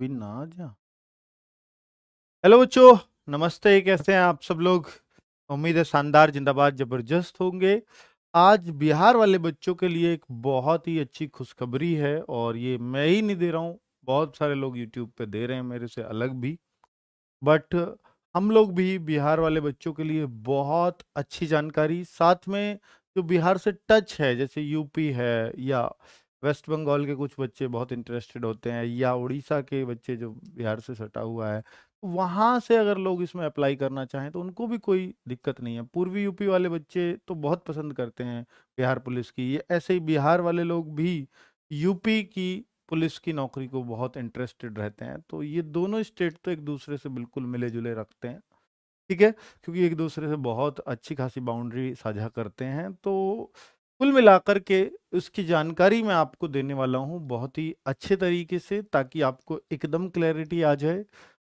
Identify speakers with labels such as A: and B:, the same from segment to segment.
A: भी ना जा। हेलो बच्चों, नमस्ते। कैसे हैं आप सब लोग? उम्मीद है शानदार, जिंदाबाद, जबरदस्त होंगे। आज बिहार वाले बच्चों के लिए एक बहुत ही अच्छी खुशखबरी है, और ये मैं ही नहीं दे रहा हूँ, बहुत सारे लोग यूट्यूब पे दे रहे हैं मेरे से अलग भी। बट हम लोग भी बिहार वाले बच्चों के लिए बहुत अच्छी जानकारी, साथ में जो बिहार से टच है, जैसे यूपी है या वेस्ट बंगाल के कुछ बच्चे बहुत इंटरेस्टेड होते हैं, या उड़ीसा के बच्चे जो बिहार से सटा हुआ है, वहाँ से अगर लोग इसमें अप्लाई करना चाहें तो उनको भी कोई दिक्कत नहीं है। पूर्वी यूपी वाले बच्चे तो बहुत पसंद करते हैं बिहार पुलिस की, ये ऐसे ही बिहार वाले लोग भी यूपी की पुलिस की नौकरी को बहुत इंटरेस्टेड रहते हैं। तो ये दोनों स्टेट तो एक दूसरे से बिल्कुल मिले जुले रखते हैं, ठीक है, क्योंकि एक दूसरे से बहुत अच्छी खासी बाउंड्री साझा करते हैं। तो कुल मिलाकर के उसकी जानकारी मैं आपको देने वाला हूँ बहुत ही अच्छे तरीके से, ताकि आपको एकदम क्लैरिटी आ जाए।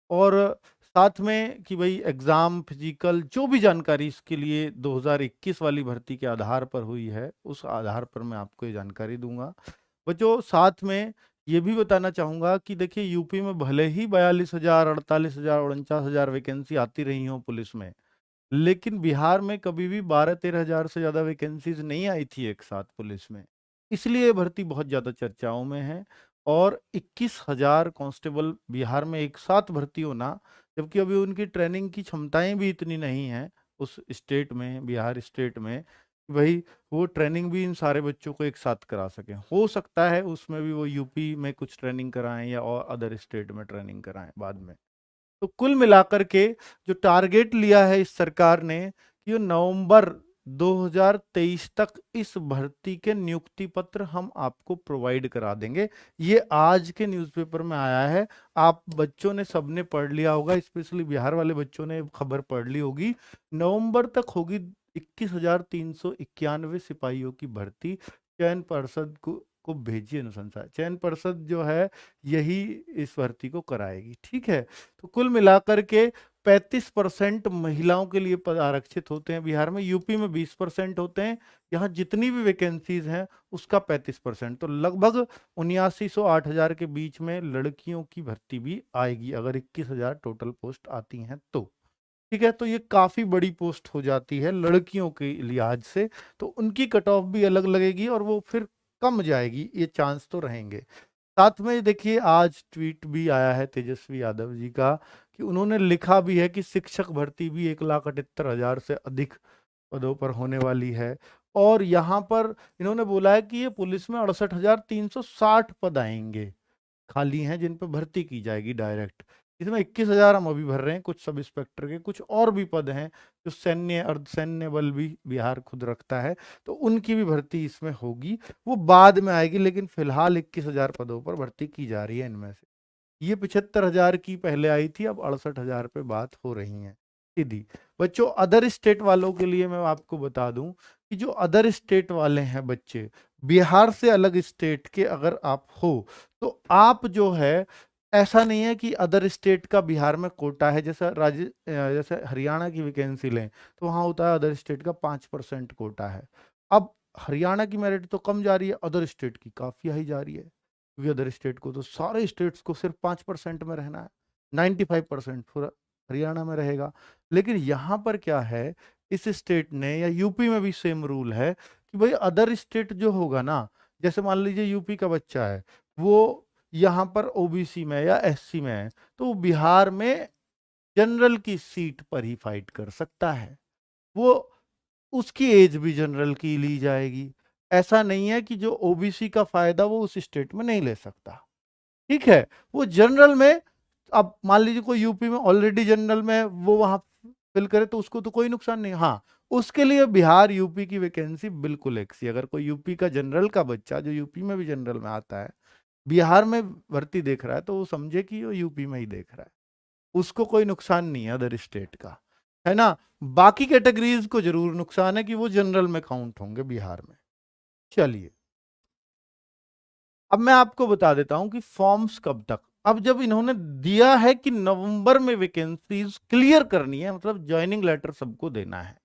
A: और साथ में कि भाई एग्जाम, फिजिकल, जो भी जानकारी इसके लिए 2021 वाली भर्ती के आधार पर हुई है, उस आधार पर मैं आपको ये जानकारी दूंगा। बच्चों, साथ में ये भी बताना चाहूंगा कि देखिए, यूपी में भले ही 42,000, 48,000, 49,000 वैकेंसी आती रही हो पुलिस में, लेकिन बिहार में कभी भी 12-13 हजार से ज्यादा वैकेंसीज नहीं आई थी एक साथ पुलिस में। इसलिए ये भर्ती बहुत ज्यादा चर्चाओं में है। और 21,000 कांस्टेबल बिहार में एक साथ भर्ती होना, जबकि अभी उनकी ट्रेनिंग की क्षमताएं भी इतनी नहीं है उस स्टेट में, बिहार स्टेट में, कि भाई वो ट्रेनिंग भी इन सारे बच्चों को एक साथ करा सके। हो सकता है उसमें भी वो यूपी में कुछ ट्रेनिंग कराएं या और अदर स्टेट में ट्रेनिंग कराएं बाद में। तो कुल मिलाकर के जो टारगेट लिया है इस सरकार ने, कि वो नवंबर 2023 तक इस भर्ती के नियुक्ति पत्र हम आपको प्रोवाइड करा देंगे। ये आज के न्यूज़पेपर में आया है। आप बच्चों ने सबने पढ़ लिया होगा, स्पेशली बिहार वाले बच्चों ने खबर पढ़ ली होगी। नवंबर तक होगी 21,391 सिपाहियों की भर्ती। चयन पर्षद को भेजी अनुशंसा। चयन पर्षद जो है, यही इस भर्ती को कराएगी, ठीक है। तो कुल मिलाकर के 35% महिलाओं के लिए पद आरक्षित होते हैं बिहार में। यूपी में 20% होते हैं। यहाँ जितनी भी वैकेंसीज हैं उसका 35%, तो लगभग 7908 के बीच में लड़कियों की भर्ती भी आएगी, अगर 21,000 टोटल पोस्ट आती हैं तो। ठीक है, तो ये काफी बड़ी पोस्ट हो जाती है लड़कियों के लिहाज से। तो उनकी कट ऑफ भी अलग लगेगी और वो फिर कम जाएगी, ये चांस तो रहेंगे। साथ में देखिए, आज ट्वीट भी आया है तेजस्वी यादव जी का, कि उन्होंने लिखा भी है कि शिक्षक भर्ती भी 1,78,000 से अधिक पदों पर होने वाली है। और यहाँ पर इन्होंने बोला है कि ये पुलिस में 68,360 पद आएंगे, खाली हैं, जिन पर भर्ती की जाएगी डायरेक्ट। इसमें 21,000 हम अभी भर रहे हैं, कुछ सब इंस्पेक्टर के, कुछ और भी पद हैं जो सैन्य, अर्धसैन्य बल भी बिहार खुद रखता है, तो उनकी भी भर्ती इसमें होगी। वो बाद में आएगी, लेकिन फिलहाल 21,000 पदों पर भर्ती की जा रही है इनमें से। ये 75,000 की पहले आई थी, अब 68,000 पे बात हो रही है सीधी। बच्चों, अदर स्टेट वालों के लिए मैं आपको बता दूं कि जो अदर स्टेट वाले हैं बच्चे, बिहार से अलग स्टेट के अगर आप हो, तो आप जो है, ऐसा नहीं है कि अदर स्टेट का बिहार में कोटा है। जैसा जैसे हरियाणा की वैकेंसी लें तो वहाँ होता है अदर स्टेट का 5% कोटा है। अब हरियाणा की मेरिट तो कम जा रही है, अदर स्टेट की काफी हाई जा रही है, क्योंकि अदर स्टेट को तो सारे स्टेट्स को सिर्फ 5% में रहना है, 95% पूरा हरियाणा में रहेगा। लेकिन यहाँ पर क्या है, इस स्टेट ने, या यूपी में भी सेम रूल है कि भाई अदर स्टेट जो होगा ना, जैसे मान लीजिए यूपी का बच्चा है, वो यहाँ पर ओबीसी में या एससी में है, तो बिहार में जनरल की सीट पर ही फाइट कर सकता है। वो, उसकी एज भी जनरल की ली जाएगी। ऐसा नहीं है कि जो ओबीसी का फायदा वो उस स्टेट में नहीं ले सकता, ठीक है। वो जनरल में, अब मान लीजिए कोई यूपी में ऑलरेडी जनरल में है, वो वहां फिल करे तो उसको तो कोई नुकसान नहीं। हाँ, उसके लिए बिहार यूपी की वैकेंसी बिल्कुल एक सी। अगर कोई यूपी का जनरल का बच्चा, जो यूपी में भी जनरल में आता है, बिहार में भर्ती देख रहा है, तो वो समझे कि वो यूपी में ही देख रहा है, उसको कोई नुकसान नहीं है अदर स्टेट का, है ना। बाकी कैटेगरीज को जरूर नुकसान है कि वो जनरल में काउंट होंगे बिहार में। चलिए, अब मैं आपको बता देता हूं कि फॉर्म्स कब तक। अब जब इन्होंने दिया है कि नवंबर में वैकेंसीज क्लियर करनी है, मतलब ज्वाइनिंग लेटर सबको देना है,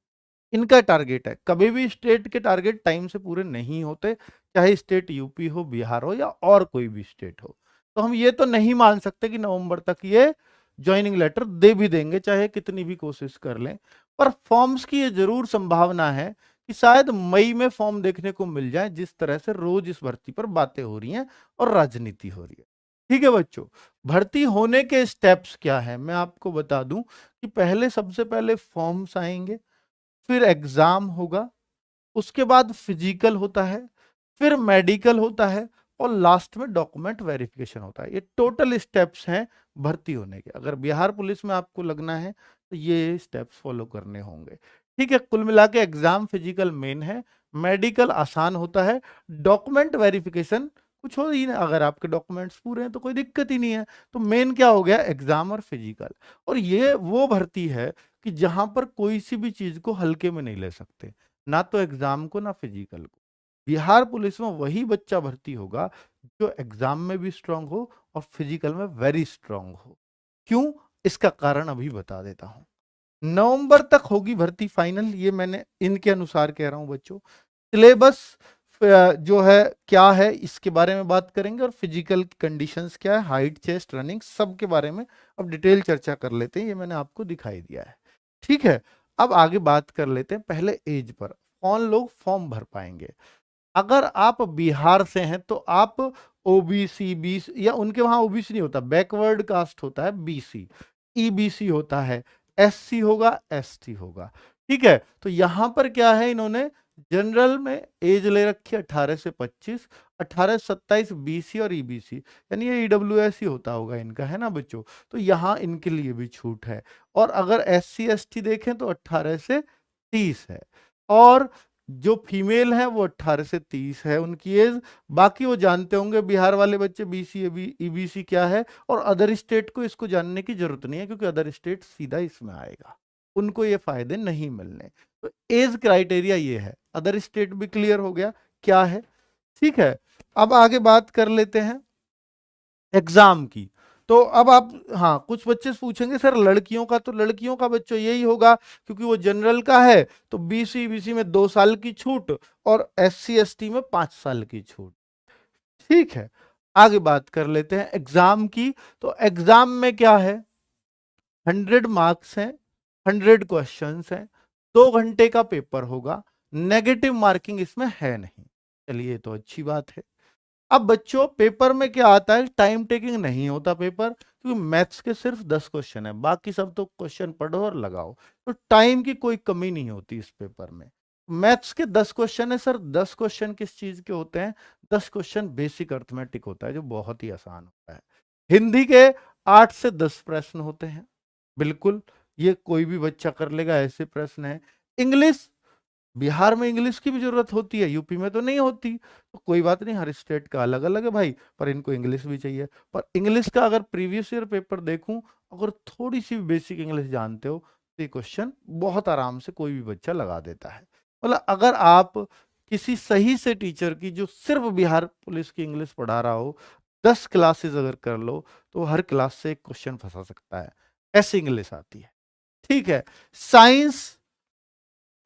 A: इनका टारगेट है। कभी भी स्टेट के टारगेट टाइम से पूरे नहीं होते, चाहे स्टेट यूपी हो, बिहार हो, या और कोई भी स्टेट हो। तो हम ये तो नहीं मान सकते कि नवंबर तक ये ज्वाइनिंग लेटर दे भी देंगे, चाहे कितनी भी कोशिश कर लें। पर फॉर्म्स की ये जरूर संभावना है कि शायद मई में फॉर्म देखने को मिल जाए, जिस तरह से रोज इस भर्ती पर बातें हो रही हैं और राजनीति हो रही है। ठीक है बच्चों, भर्ती होने के स्टेप्स क्या है मैं आपको बता दूं कि पहले सबसे पहले फॉर्म्स आएंगे, फिर एग्जाम होगा, उसके बाद फिजिकल होता है, फिर मेडिकल होता है और लास्ट में डॉक्यूमेंट वेरिफिकेशन होता है। ये टोटल स्टेप्स हैं भर्ती होने के। अगर बिहार पुलिस में आपको लगना है तो ये स्टेप्स फॉलो करने होंगे। ठीक है, कुल मिला के एग्जाम फिजिकल मेन है, मेडिकल आसान होता है, डॉक्यूमेंट वेरिफिकेशन कुछ हो ही ना, अगर आपके डॉक्यूमेंट्स पूरे हैं तो कोई दिक्कत ही नहीं है। तो मेन क्या हो गया, एग्जाम और फिजिकल। और ये वो भर्ती है कि जहां पर कोई सी भी चीज को हल्के में नहीं ले सकते, ना तो एग्जाम को ना फिजिकल को। बिहार पुलिस में वही बच्चा भर्ती होगा जो एग्जाम में भी स्ट्रांग हो और फिजिकल में वेरी स्ट्रांग हो। क्यों, इसका कारण अभी बता देता हूं। नवंबर तक होगी भर्ती फाइनल, ये मैंने इनके अनुसार कह रहा हूं बच्चों। सिलेबस जो है क्या है इसके बारे में बात करेंगे, और फिजिकल कंडीशंस क्या है, हाइट, चेस्ट, रनिंग, सब के बारे में अब डिटेल चर्चा कर लेते हैं। ये मैंने आपको दिखाई दिया है। ठीक है, अब आगे बात कर लेते हैं पहले एज पर, कौन लोग फॉर्म भर पाएंगे। अगर आप बिहार से हैं तो आप ओबीसी, बीसी, या उनके वहां ओबीसी नहीं होता, बैकवर्ड कास्ट होता है बीसी, ईबीसी होता है, एससी होगा, एसटी होगा। ठीक है, तो यहां पर क्या है, इन्होंने जनरल में एज ले रखी है 18 से 25, 18 से 27 बीसी और ईबीसी, यानी ये ईडब्ल्यूएस ही होता होगा इनका, है ना बच्चों। तो यहां इनके लिए भी छूट है। और अगर एससी एसटी देखें तो 18 से 30 है, और जो फीमेल है वो 18 से 30 है उनकी एज। बाकी वो जानते होंगे बिहार वाले बच्चे बीसी ईबीसी क्या है, और अदर स्टेट को इसको जानने की जरूरत नहीं है, क्योंकि अदर स्टेट सीधा इसमें आएगा, उनको ये फायदे नहीं मिलने। तो एज क्राइटेरिया ये है, अदर स्टेट भी क्लियर हो गया क्या है। ठीक है, अब आगे बात कर लेते हैं एग्जाम की। तो अब आप, हाँ कुछ बच्चे पूछेंगे सर लड़कियों का, तो लड़कियों का बच्चों यही होगा, क्योंकि वो जनरल का है तो बीसी बीसी में 2 साल की छूट और एससी एसटी में 5 साल की छूट। ठीक है, आगे बात कर लेते हैं एग्जाम की। तो एग्जाम में क्या है, 100 मार्क्स हैं, 100 क्वेश्चंस हैं, 2 घंटे का पेपर होगा, नेगेटिव मार्किंग इसमें है नहीं। चलिए, तो अच्छी बात है। अब बच्चों पेपर में क्या आता है, टाइम टेकिंग नहीं होता पेपर, क्योंकि मैथ्स के सिर्फ 10 क्वेश्चन है, बाकी सब तो क्वेश्चन पढ़ो और लगाओ, तो टाइम की कोई कमी नहीं होती इस पेपर में। मैथ्स के 10 क्वेश्चन है सर, 10 क्वेश्चन किस चीज के होते हैं, 10 क्वेश्चन बेसिक अर्थमेटिक होता है जो बहुत ही आसान होता है। हिंदी के 8 से 10 प्रश्न होते हैं, बिल्कुल ये कोई भी बच्चा कर लेगा, ऐसे प्रश्न है। इंग्लिश, बिहार में इंग्लिश की भी जरूरत होती है, यूपी में तो नहीं होती, तो कोई बात नहीं, हर स्टेट का अलग अलग है भाई, पर इनको इंग्लिश भी चाहिए। पर इंग्लिश का अगर प्रीवियस ईयर पेपर देखूं, अगर थोड़ी सी बेसिक इंग्लिश जानते हो तो ये क्वेश्चन बहुत आराम से कोई भी बच्चा लगा देता है। मतलब अगर आप किसी सही से टीचर की जो सिर्फ बिहार पुलिस की इंग्लिश पढ़ा रहा हो, 10 क्लासेस अगर कर लो, तो हर क्लास से एक क्वेश्चन फंसा सकता है, ऐसी इंग्लिश आती है। ठीक है, साइंस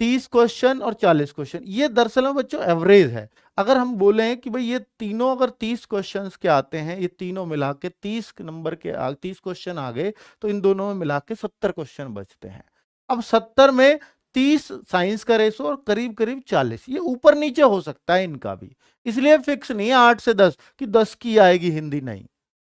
A: 30 क्वेश्चन और 40 क्वेश्चन, ये दरअसल में बच्चों एवरेज है। अगर हम बोले कि भाई ये तीनों अगर 30 क्वेश्चंस के आते हैं, ये तीनों मिला के 30 नंबर के 30 क्वेश्चन आ गए, तो इन दोनों में मिला के 70 क्वेश्चन बचते हैं। अब 70 में 30 साइंस का रेशो और करीब करीब 40, ये ऊपर नीचे हो सकता है इनका भी, इसलिए फिक्स नहीं है 8 से 10 कि 10 की आएगी हिंदी, नहीं,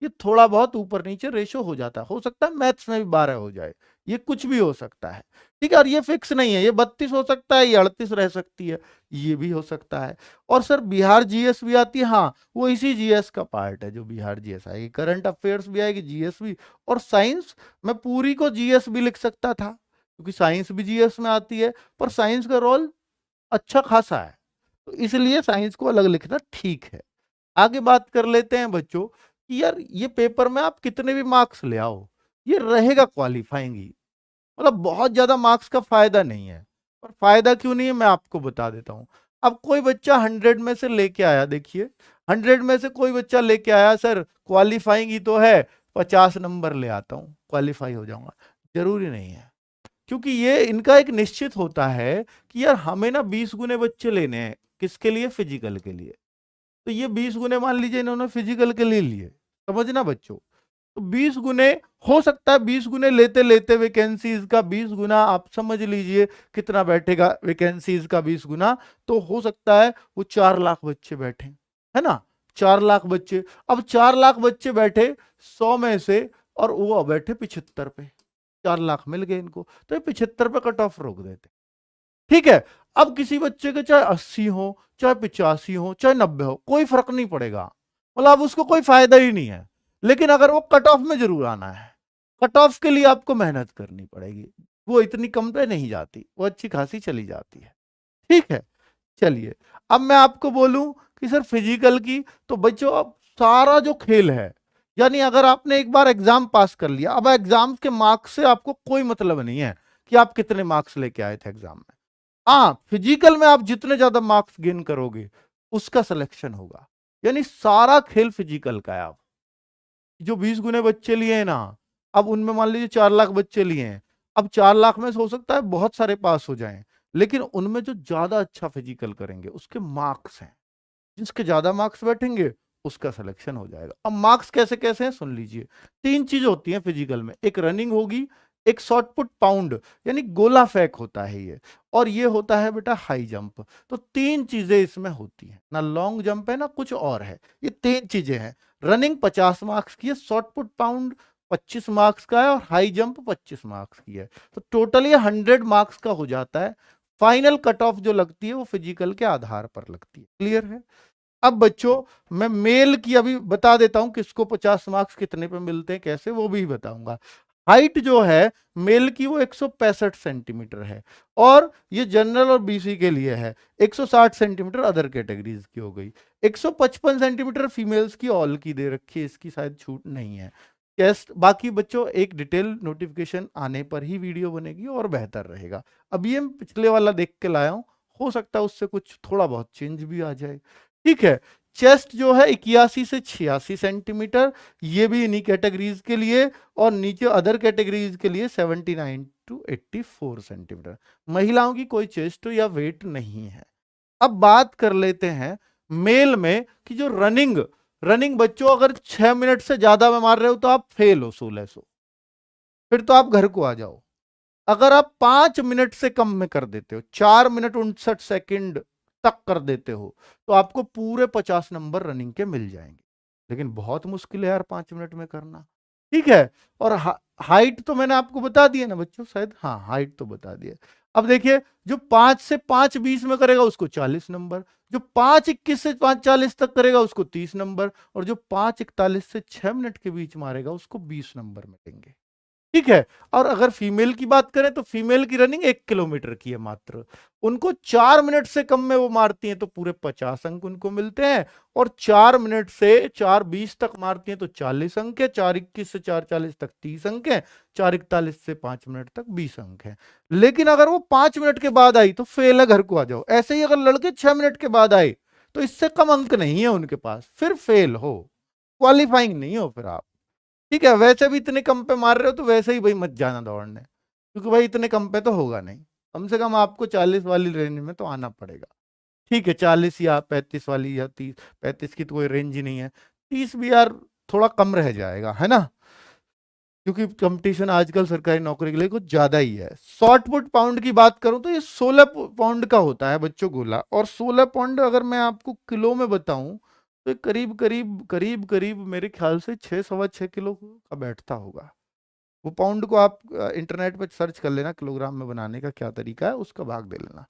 A: ये थोड़ा बहुत ऊपर नीचे रेशो हो जाता है, हो सकता है मैथ्स में भी 12 हो जाए, ये कुछ भी हो सकता है। ठीक है, और ये फिक्स नहीं है, ये 32 हो सकता है, ये 38 रह सकती है, ये भी हो सकता है। और सर बिहार जीएस भी आती है, हाँ वो इसी जीएस का पार्ट है जो बिहार जीएस आएगी, करंट अफेयर्स भी आएगी, जीएस भी। और साइंस मैं पूरी को जीएस भी लिख सकता था, क्योंकि साइंस भी जीएस में आती है, पर साइंस का रोल अच्छा खासा है, तो इसलिए साइंस को अलग लिखना ठीक है। आगे बात कर लेते हैं बच्चों कि यार ये पेपर में आप कितने भी मार्क्स ले आओ, ये रहेगा क्वालिफाइंग ही, मतलब बहुत ज्यादा मार्क्स का फायदा नहीं है। पर फायदा क्यों नहीं है मैं आपको बता देता हूं। अब कोई बच्चा 100 में से लेके आया, देखिए 100 में से कोई बच्चा लेके आया सर क्वालिफाइंग ही तो है, 50 नंबर ले आता हूं क्वालिफाई हो जाऊंगा, जरूरी नहीं है। क्योंकि ये इनका एक निश्चित होता है कि यार हमें ना 20 गुने बच्चे लेने हैं, किसके लिए, फिजिकल के लिए। तो ये 20 गुने मान लीजिए इन्होंने फिजिकल के लिए लिए, समझना बच्चों। तो 20 गुने, हो सकता है 20 गुने लेते लेते वैकेंसीज का 20 गुना, आप समझ लीजिए कितना बैठेगा वैकेंसीज का 20 गुना, तो हो सकता है वो 4 लाख बच्चे बैठे, है ना, 4 लाख बच्चे। अब 4 लाख बच्चे बैठे 100 में से, और वो बैठे 75 पे, 4 लाख मिल गए इनको, तो ये 75 पे कट ऑफ रोक देते। ठीक है। अब किसी बच्चे के चाहे 80 हो, चाहे 85 हो, चाहे 90 हो, कोई फर्क नहीं पड़ेगा, मतलब अब उसको कोई फायदा ही नहीं है, लेकिन अगर वो कट ऑफ में जरूर आना है, कट ऑफ के लिए आपको मेहनत करनी पड़ेगी, वो इतनी कम पे नहीं जाती, वो अच्छी खासी चली जाती है। ठीक है। चलिए, अब मैं आपको बोलूं कि सर फिजिकल की, तो बच्चों अब सारा जो खेल है, यानी अगर आपने एक बार एग्जाम पास कर लिया, अब एग्जाम के मार्क्स से आपको कोई मतलब नहीं है कि आप कितने मार्क्स लेके आए थे एग्जाम में। हाँ, फिजिकल में आप जितने ज्यादा मार्क्स गेन करोगे उसका सिलेक्शन होगा, यानी सारा खेल फिजिकल का है। आप जो 20 गुने बच्चे लिए हैं ना, अब उनमें मान लीजिए 4 लाख बच्चे लिए हैं, अब 4 लाख में से हो सकता है बहुत सारे पास हो जाएं, लेकिन उनमें जो ज्यादा अच्छा फिजिकल करेंगे उसके मार्क्स हैं, जिसके ज्यादा मार्क्स बैठेंगे उसका सिलेक्शन हो जाएगा। अब मार्क्स कैसे कैसे हैं सुन लीजिए। 3 चीज होती हैं फिजिकल में, एक रनिंग होगी, एक शॉर्ट पुट पाउंड यानी गोला फेंक होता है ये, और ये होता है बेटा हाई जंप। तो 3 चीजें इसमें होती हैं, ना लॉन्ग जंप है ना कुछ और है, ये 3 चीजें हैं। रनिंग 50 मार्क्स की है, शॉर्ट पुट पाउंड 25 मार्क्स का है, और हाई जंप 25 मार्क्स की है। तो टोटल ये 100 मार्क्स का हो जाता है। फाइनल कट ऑफ जो लगती है वो फिजिकल के आधार पर लगती है। क्लियर है। अब बच्चों, मैं मेल की अभी बता देता हूं, किसको 50 मार्क्स कितने पे मिलते हैं कैसे, वो भी बताऊंगा। हाइट जो है मेल की वो 165 सेंटीमीटर है, और ये जनरल और बीसी के लिए है। 160 सेंटीमीटर अदर कैटेगरीज की हो गई। 155 सेंटीमीटर फीमेल्स की ऑल की दे रखी है, इसकी शायद छूट नहीं है। टेस्ट बाकी बच्चों एक डिटेल नोटिफिकेशन आने पर ही वीडियो बनेगी और बेहतर रहेगा। अभी हम पिछले वाला देख के लाया हूं, हो सकता है उससे कुछ थोड़ा बहुत चेंज भी आ जाए। ठीक है। चेस्ट जो है 81 से 86 सेंटीमीटर, ये भी इन्हीं कैटेगरीज के लिए, और नीचे अदर कैटेगरीज के लिए 79 टू 84 सेंटीमीटर। महिलाओं की कोई चेस्ट या वेट नहीं है। अब बात कर लेते हैं मेल में कि जो रनिंग, रनिंग बच्चों अगर 6 मिनट से ज्यादा में मार रहे हो तो आप फेल हो 1600, फिर तो आप घर को आ जाओ। अगर आप 5 मिनट से कम में कर देते हो, 4 मिनट 59 सेकंड तक कर देते हो, तो आपको पूरे 50 नंबर रनिंग के मिल जाएंगे। लेकिन बहुत मुश्किल है यार 5 मिनट में करना। ठीक है। और हाइट तो मैंने आपको बता दिया ना बच्चों, शायद, हाँ हाइट तो बता दिया। अब देखिए, जो 5 से 5:20 में करेगा उसको 40 नंबर, जो 5:21 से 5:40 तक करेगा उसको 30 नंबर, और जो 5:41 से 6 मिनट के बीच मारेगा उसको 20 नंबर मिलेंगे। ठीक है। और अगर फीमेल की बात करें तो फीमेल की रनिंग 1 किलोमीटर की है मात्र, उनको 4 मिनट से कम में वो मारती हैं तो पूरे 50 अंक उनको मिलते हैं, और 4 मिनट से 4:20 तक मारती हैं तो 40 अंक है, 4:21 से 4:40 तक 30 अंक है, 4:41 से 5 मिनट तक 20 अंक है। लेकिन अगर वो 5 मिनट के बाद आई तो फेल है, घर को आ जाओ। ऐसे ही अगर लड़के 6 मिनट के बाद आए तो इससे कम अंक नहीं है उनके पास, फिर फेल हो, क्वालिफाइंग नहीं हो फिर आप। ठीक है। वैसे भी इतने कम पे मार रहे हो तो वैसे ही भाई मत जाना दौड़ने, क्योंकि भाई इतने कम पे तो होगा नहीं, कम से कम आपको 40 वाली रेंज में तो आना पड़ेगा। ठीक है। 40 या 35 वाली, या 30, 35 की तो कोई रेंज ही नहीं है, 30 भी यार थोड़ा कम रह जाएगा, है ना, क्योंकि कंपटीशन आजकल सरकारी नौकरी के लिए कुछ ज्यादा ही है। शॉर्ट पुट पाउंड की बात करूं तो ये 16 पाउंड का होता है बच्चों गोला, और 16 पाउंड अगर मैं आपको किलो में बताऊं तो ये करीब करीब करीब करीब मेरे ख्याल से 6 सवा 6 किलो का बैठता होगा। वो पाउंड को आप इंटरनेट पर सर्च कर लेना, किलोग्राम में बनाने का क्या तरीका है उसका भाग दे लेना,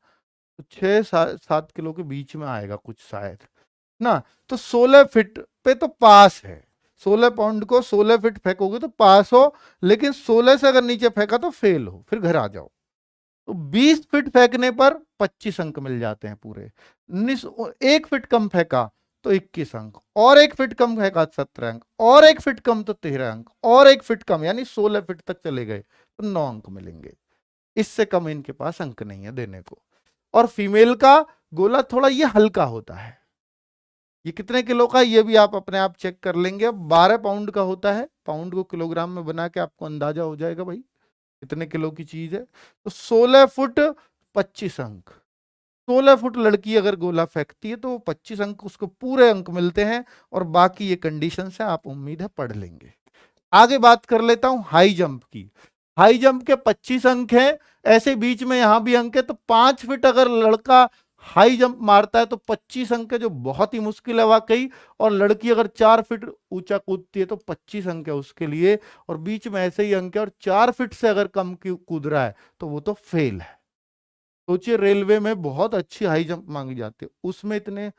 A: तो 6 7 किलो के बीच में आएगा कुछ शायद ना। तो 16 फीट पे तो पास है, 16 पाउंड को 16 फीट फेंकोगे तो पास हो, लेकिन 16 से अगर नीचे फेंका तो फेल हो, फिर घर आ जाओ। तो 20 फीट फेंकने पर 25 अंक मिल जाते हैं पूरे। 1 फीट कम फेंका तो 21 अंक, और 1 फीट कम फेंका 17 अंक, और 1 फीट कम तो 13 अंक, और 1 फीट कम यानी 16 फीट तक चले गए तो 9 अंक मिलेंगे। इससे कम इनके पास अंक नहीं है देने को। और फीमेल का गोला थोड़ा ये हल्का होता है, ये कितने किलो का ये भी आप अपने आप चेक कर लेंगे। अब 12 पाउंड का होता है, पाउंड को किलोग्राम में बना के आपको अंदाजा हो जाएगा भाई कितने किलो की चीज है। तो 16 फुट 25 अंक, 16 फुट लड़की अगर गोला फेंकती है तो वो 25 अंक, उसको पूरे अंक मिलते हैं। और बाकी ये कंडीशन है, आप उम्मीद है पढ़ लेंगे। आगे बात कर लेता हूं हाई जंप की। हाई जंप के 25 अंक हैं, ऐसे बीच में यहां भी अंक है, तो 5 फीट अगर लड़का हाई जंप मारता है तो 25 अंक है, जो बहुत ही मुश्किल है वाकई। और लड़की अगर 4 फीट ऊंचा कूदती है तो 25 अंक है उसके लिए, और बीच में ऐसे ही अंक है। और 4 फीट से अगर कम कूद रहा है तो वो तो फेल है। सोचिए, रेलवे में बहुत अच्छी हाई जंप मांगी जाती है, उसमें इतने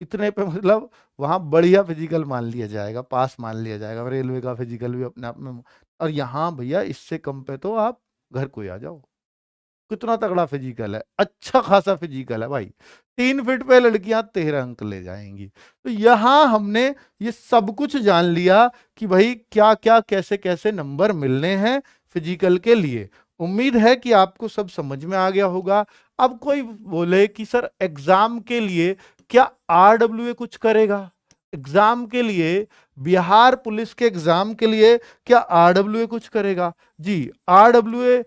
A: इतने पे मतलब वहां बढ़िया फिजिकल मान लिया जाएगा, पास मान लिया जाएगा। रेलवे का फिजिकल भी अपने आप में। और यहाँ भैया इससे कम पे तो आप घर को ही आ जाओ। कितना तगड़ा फिजिकल है, अच्छा खासा फिजिकल है भाई। 3 फीट पे लड़कियां 13 अंक ले जाएंगी। तो यहां हमने ये सब कुछ जान लिया कि भाई क्या क्या कैसे कैसे नंबर मिलने हैं फिजिकल के लिए। उम्मीद है कि आपको सब समझ में आ गया होगा। अब कोई बोले कि सर एग्जाम के लिए क्या आरडब्ल्यूए कुछ करेगा? एग्जाम के लिए, बिहार पुलिस के एग्जाम के लिए क्या आरडब्ल्यूए कुछ करेगा? जी, आरडब्ल्यूए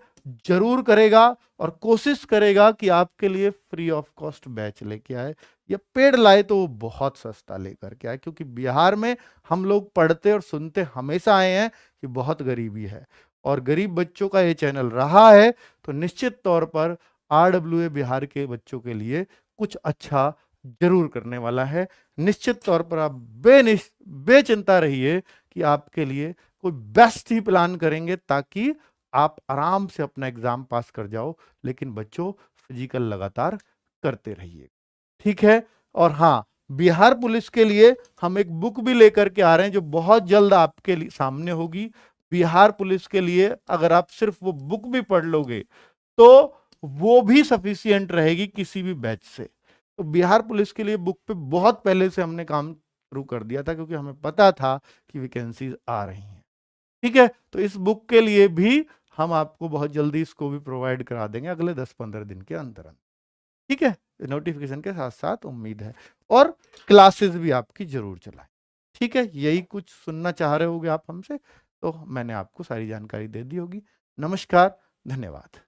A: जरूर करेगा, और कोशिश करेगा कि आपके लिए फ्री ऑफ कॉस्ट बैच लेके आए, या पेड लाए तो वो बहुत सस्ता लेकर के आए। क्योंकि बिहार में हम लोग पढ़ते और सुनते हमेशा आए हैं कि बहुत गरीबी है, और गरीब बच्चों का ये चैनल रहा है। तो निश्चित तौर पर आरडब्ल्यूए बिहार के बच्चों के लिए कुछ अच्छा जरूर करने वाला है। निश्चित तौर पर आप बेचिंता रहिए कि आपके लिए कोई बेस्ट ही प्लान करेंगे, ताकि आप आराम से अपना एग्जाम पास कर जाओ। लेकिन बच्चों, फिजिकल लगातार करते रहिए, ठीक है? और हाँ, बिहार पुलिस के लिए हम एक बुक भी लेकर के आ रहे हैं, जो बहुत जल्द आपके लिए सामने होगी। बिहार पुलिस के लिए अगर आप सिर्फ वो बुक भी पढ़ लोगे तो वो भी सफिशियंट रहेगी किसी भी बैच से। तो बिहार पुलिस के लिए बुक पे बहुत पहले से हमने काम शुरू कर दिया था, क्योंकि हमें पता था कि वैकेंसीज आ रही हैं। ठीक है, तो इस बुक के लिए भी हम आपको बहुत जल्दी इसको भी प्रोवाइड करा देंगे, अगले 10-15 दिन के अंदर अंदर। ठीक है, नोटिफिकेशन के साथ साथ उम्मीद है। और क्लासेस भी आपकी जरूर चलाएं। ठीक है, यही कुछ सुनना चाह रहे होगे आप हमसे, तो मैंने आपको सारी जानकारी दे दी होगी। नमस्कार, धन्यवाद।